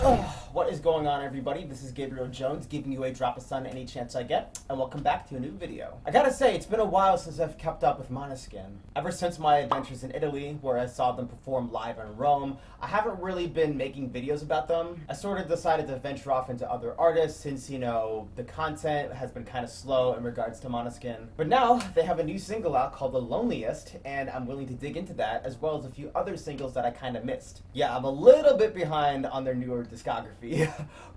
What is going on, everybody? This is Gabriel Jones giving you a drop of sun any chance I get, and welcome back to a new video. I gotta say, it's been a while since I've kept up with Måneskin. Ever since my adventures in Italy, where I saw them perform live in Rome, I haven't really been making videos about them. I sort of decided to venture off into other artists since, the content has been kind of slow in regards to Måneskin. But now, they have a new single out called The Loneliest, and I'm willing to dig into that, as well as a few other singles that I kind of missed. Yeah, I'm a little bit behind on their newer discography.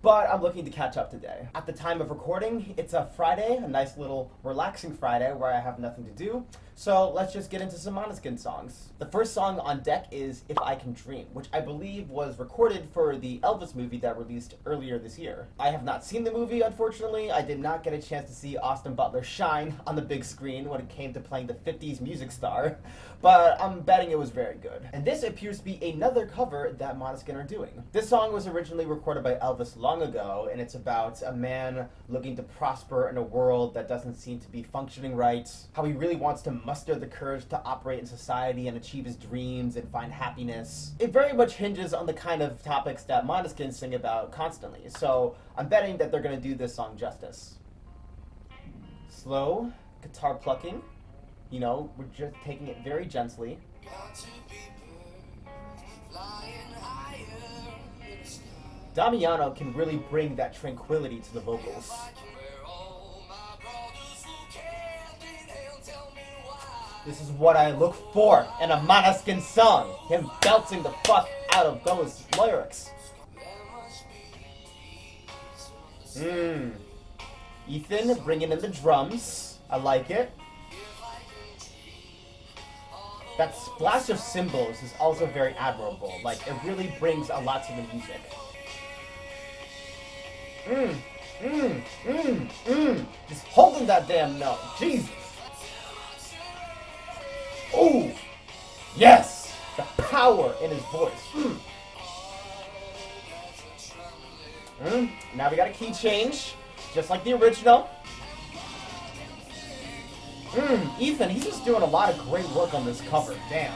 But I'm looking to catch up today. At the time of recording, it's a Friday, a nice little relaxing Friday where I have nothing to do. So let's just get into some Måneskin songs. The first song on deck is If I Can Dream, which I believe was recorded for the Elvis movie that released earlier this year. I have not seen the movie, unfortunately. I did not get a chance to see Austin Butler shine on the big screen when it came to playing the 50s music star, but I'm betting it was very good. And this appears to be another cover that Måneskin are doing. This song was originally recorded by Elvis long ago, and it's about a man looking to prosper in a world that doesn't seem to be functioning right, how he really wants to muster the courage to operate in society and achieve his dreams and find happiness. It very much hinges on the kind of topics that Måneskin sing about constantly, so I'm betting that they're going to do this song justice. Slow guitar plucking, we're just taking it very gently. Damiano can really bring that tranquility to the vocals. This is what I look for in a Måneskin song. Him belting the fuck out of those lyrics. Ethan bringing in the drums. I like it. That splash of cymbals is also very admirable. Like, it really brings a lot to the music. Just holding that damn note. Jesus. Oh, yes! The power in his voice. Now we got a key change, just like the original. Ethan, he's just doing a lot of great work on this cover. Damn.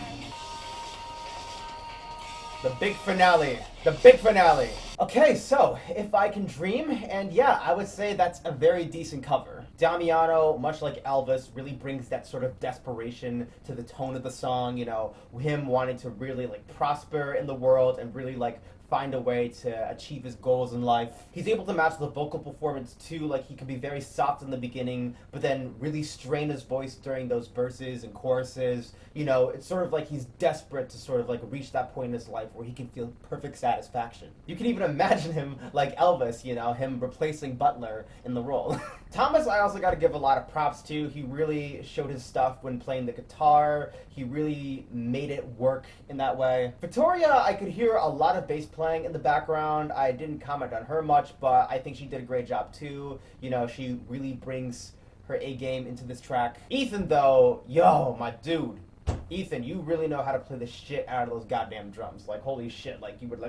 The big finale. The big finale. Okay, so, If I Can Dream, and yeah, I would say that's a very decent cover. Damiano, much like Elvis, really brings that sort of desperation to the tone of the song, him wanting to really, prosper in the world and really, find a way to achieve his goals in life. He's able to match the vocal performance too, he can be very soft in the beginning, but then really strain his voice during those verses and choruses. It's sort of like he's desperate to sort of reach that point in his life where he can feel perfect satisfaction. You can even imagine him like Elvis, him replacing Butler in the role. Thomas, I also gotta give a lot of props to. He really showed his stuff when playing the guitar. He really made it work in that way. Victoria, I could hear a lot of bass playing in the background. I didn't comment on her much, but I think she did a great job too. She really brings her A game into this track. Ethan though, yo, my dude. Ethan, you really know how to play the shit out of those goddamn drums. Holy shit, you would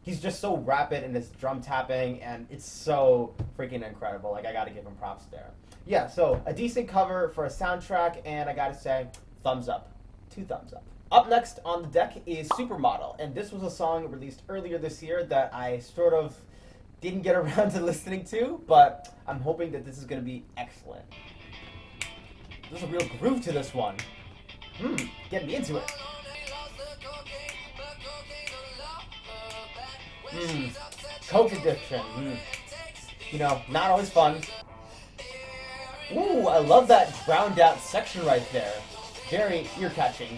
He's just so rapid in his drum tapping, and it's so freaking incredible. I gotta give him props there. Yeah, so a decent cover for a soundtrack, and I gotta say, thumbs up. 2 thumbs up. Up next on the deck is Supermodel, and this was a song released earlier this year that I sort of didn't get around to listening to, but I'm hoping that this is gonna be excellent. There's a real groove to this one. Getting me into it. Coke addiction. Not always fun. Ooh, I love that drowned out section right there. Very ear-catching.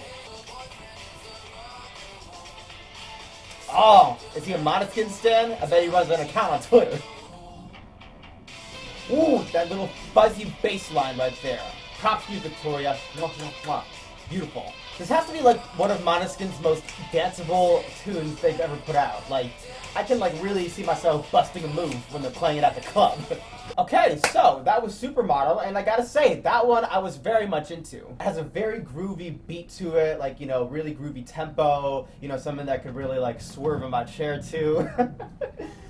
Oh, is he a Måneskin stan? I bet he runs an account on Twitter. Ooh, that little fuzzy bass line right there. Props to you, Victoria. Mwah, mwah, mwah. Beautiful. This has to be one of Måneskin's most danceable tunes they've ever put out. I can really see myself busting a move when they're playing it at the club. Okay, so that was Supermodel, and I gotta say, that one I was very much into. It has a very groovy beat to it, really groovy tempo, something that could really swerve in my chair too.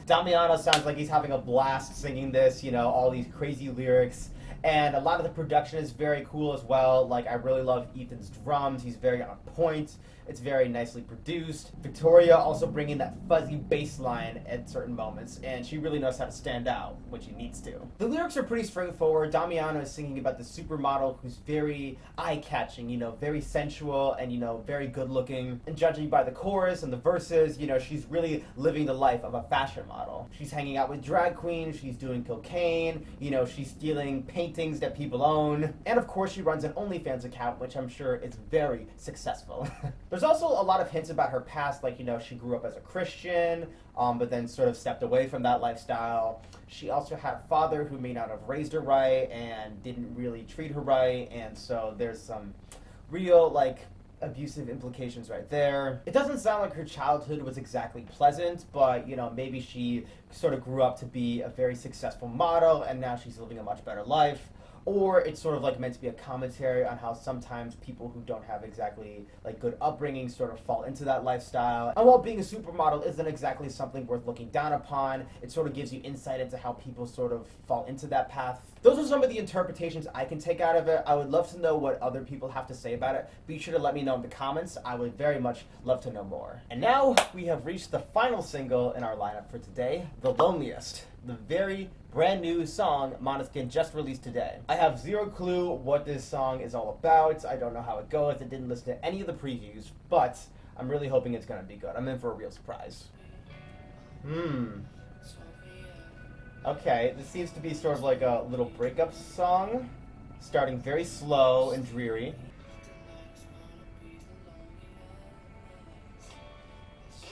Damiano sounds like he's having a blast singing this, you know, all these crazy lyrics. And a lot of the production is very cool as well. Like, I really love Ethan's drums. He's very on point. It's very nicely produced. Victoria also bringing that fuzzy bass line at certain moments, and she really knows how to stand out when she needs to. The lyrics are pretty straightforward. Damiano is singing about the supermodel who's very eye-catching, you know, very sensual and, you know, very good-looking. And judging by the chorus and the verses, you know, she's really living the life of a fashion model. She's hanging out with drag queens, she's doing cocaine, you know, she's stealing paintings that people own. And of course, she runs an OnlyFans account, which I'm sure is very successful. There's also a lot of hints about her past, like, you know, she grew up as a Christian, but then sort of stepped away from that lifestyle. She also had a father who may not have raised her right and didn't really treat her right, and so there's some real, like, abusive implications right there. It doesn't sound like her childhood was exactly pleasant, but, you know, maybe she sort of grew up to be a very successful model, and now she's living a much better life. Or it's sort of like meant to be a commentary on how sometimes people who don't have exactly like good upbringing sort of fall into that lifestyle. And while being a supermodel isn't exactly something worth looking down upon, it sort of gives you insight into how people sort of fall into that path. Those are some of the interpretations I can take out of it. I would love to know what other people have to say about it. Be sure to let me know in the comments. I would very much love to know more. And now we have reached the final single in our lineup for today, The Loneliest, the very brand new song Måneskin just released today. I have zero clue what this song is all about. I don't know how it goes. I didn't listen to any of the previews, but I'm really hoping it's gonna be good. I'm in for a real surprise. Okay, this seems to be sort of like a little breakup song, starting very slow and dreary.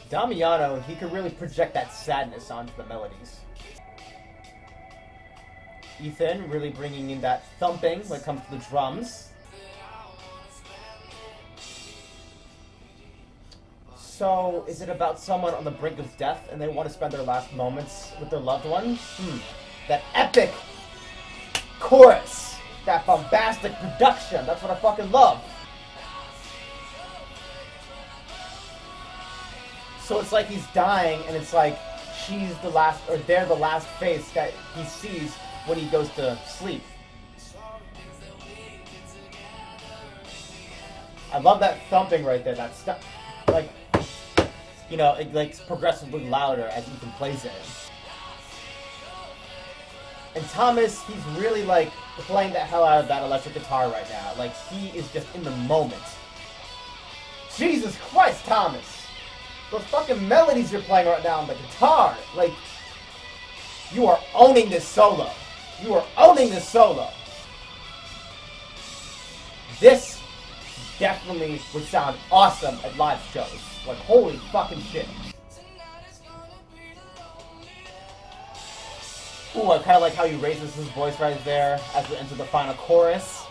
Damiano, he could really project that sadness onto the melodies. Ethan really bringing in that thumping when it comes to the drums. So, is it about someone on the brink of death and they want to spend their last moments with their loved one? That epic chorus, that bombastic production, that's what I fucking love. So it's like he's dying and it's like she's the last, or they're the last face that he sees when he goes to sleep. I love that thumping right there, that stuff, like, you know, it like progressively louder as Ethan plays it. And Thomas, he's really like playing the hell out of that electric guitar right now. Like, he is just in the moment. Jesus Christ, Thomas! Those fucking melodies you're playing right now on the guitar, like, you are owning this solo. You are owning this solo. This definitely would sound awesome at live shows. Like, holy fucking shit. Ooh, I kind of like how he raises his voice right there as we enter the final chorus.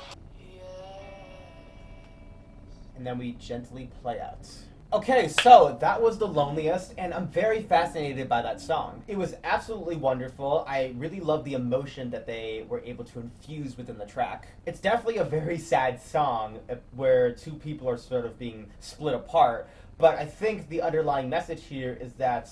And then we gently play out. Okay, so that was The Loneliest, and I'm very fascinated by that song. It was absolutely wonderful. I really love the emotion that they were able to infuse within the track. It's definitely a very sad song where two people are sort of being split apart, but I think the underlying message here is that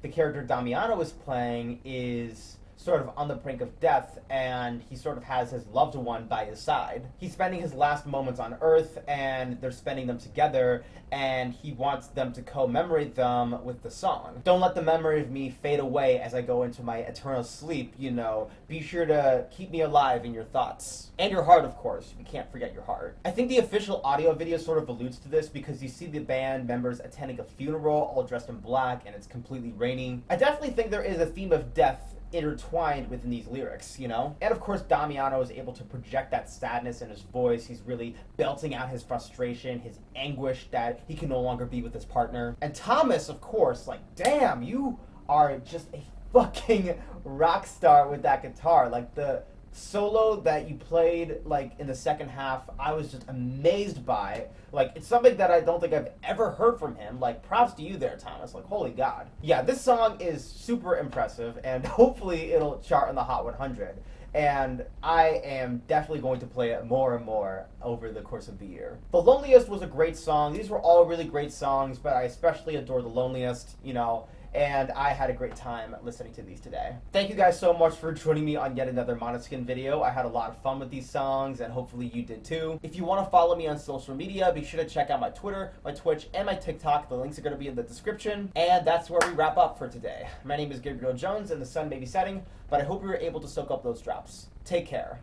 the character Damiano is playing is sort of on the brink of death, and he sort of has his loved one by his side. He's spending his last moments on Earth, and they're spending them together, and he wants them to commemorate them with the song. Don't let the memory of me fade away as I go into my eternal sleep, you know. Be sure to keep me alive in your thoughts. And your heart, of course. You can't forget your heart. I think the official audio video sort of alludes to this because you see the band members attending a funeral, all dressed in black, and it's completely raining. I definitely think there is a theme of death intertwined within these lyrics, you know? And of course, Damiano is able to project that sadness in his voice. He's really belting out his frustration, his anguish that he can no longer be with his partner. And Thomas, of course, like, damn, you are just a fucking rock star with that guitar. Like, the solo that you played, like, in the second half, I was just amazed by. Like, it's something that I don't think I've ever heard from him. Like, props to you there, Thomas. Like, holy God. Yeah, this song is super impressive, and hopefully it'll chart in the Hot 100. And I am definitely going to play it more and more over the course of the year. The Loneliest was a great song. These were all really great songs, but I especially adore The Loneliest. You know, and I had a great time listening to these today. Thank you guys so much for joining me on yet another Måneskin video. I had a lot of fun with these songs, and hopefully you did too. If you want to follow me on social media, be sure to check out my Twitter, my Twitch, and my TikTok. The links are going to be in the description. And that's where we wrap up for today. My name is Gabriel Jones, and the sun may be setting, but I hope you were able to soak up those drops. Take care.